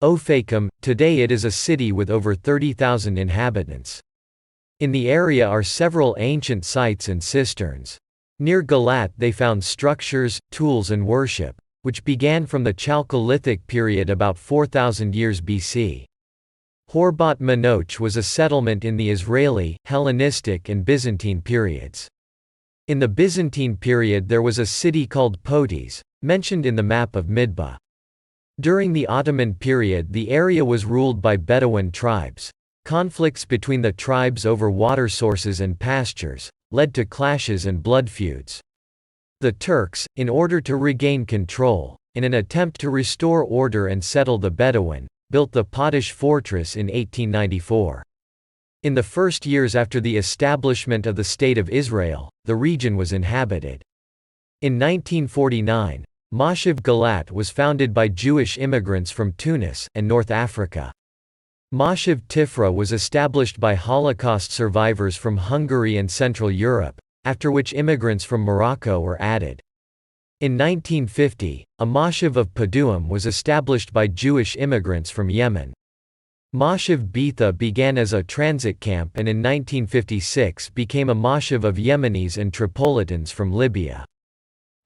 Ofakim, today it is a city with over 30,000 inhabitants. In the area are several ancient sites and cisterns. Near Galat they found structures, tools and worship, which began from the Chalcolithic period about 4,000 years BC. Horbat Manoch was a settlement in the Israeli, Hellenistic and Byzantine periods. In the Byzantine period there was a city called Potis, mentioned in the map of Midba. During the Ottoman period the area was ruled by Bedouin tribes. Conflicts between the tribes over water sources and pastures led to clashes and blood feuds. The Turks, in order to regain control, in an attempt to restore order and settle the Bedouin, built the Potish fortress in 1894. In the first years after the establishment of the State of Israel, the region was inhabited. In 1949, Moshev Galat was founded by Jewish immigrants from Tunis and North Africa. Moshev Tifra was established by Holocaust survivors from Hungary and Central Europe, after which immigrants from Morocco were added. In 1950, a Moshev of Paduim was established by Jewish immigrants from Yemen. Moshev Bitha began as a transit camp and in 1956 became a Moshev of Yemenis and Tripolitans from Libya.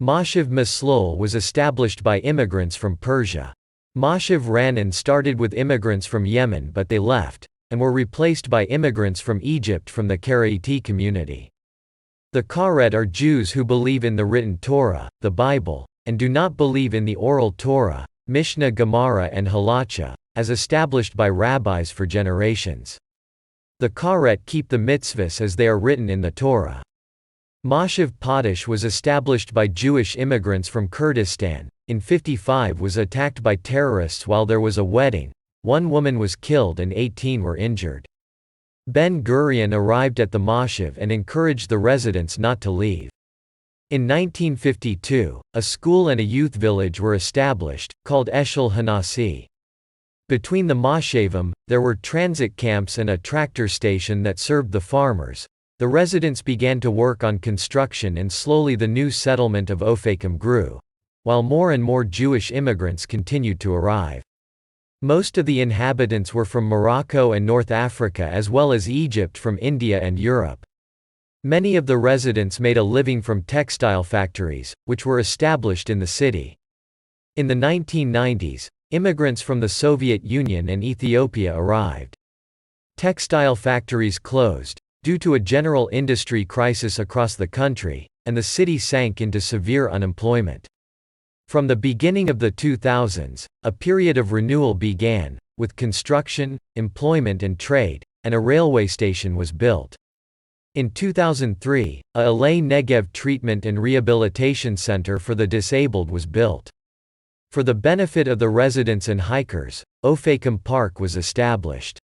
Moshev Maslul was established by immigrants from Persia. Moshev Ranan started with immigrants from Yemen but they left, and were replaced by immigrants from Egypt from the Karaiti community. The Karet are Jews who believe in the written Torah, the Bible, and do not believe in the oral Torah, Mishnah Gemara and Halacha, as established by rabbis for generations. The Karet keep the mitzvahs as they are written in the Torah. Moshev Potish was established by Jewish immigrants from Kurdistan. In 1955 was attacked by terrorists while there was a wedding. 1 woman was killed and 18 were injured. Ben-Gurion arrived at the Moshev and encouraged the residents not to leave. In 1952, a school and a youth village were established, called Eshel Hanasi. Between the Moshevim, there were transit camps and a tractor station that served the farmers. The residents began to work on construction and slowly the new settlement of Ofakim grew, while more and more Jewish immigrants continued to arrive. Most of the inhabitants were from Morocco and North Africa as well as Egypt from India and Europe. Many of the residents made a living from textile factories, which were established in the city. In the 1990s, immigrants from the Soviet Union and Ethiopia arrived. Textile factories closed, due to a general industry crisis across the country, and the city sank into severe unemployment. From the beginning of the 2000s, a period of renewal began, with construction, employment and trade, and a railway station was built. In 2003, a Alei Negev treatment and rehabilitation center for the disabled was built. For the benefit of the residents and hikers, Ofakim Park was established.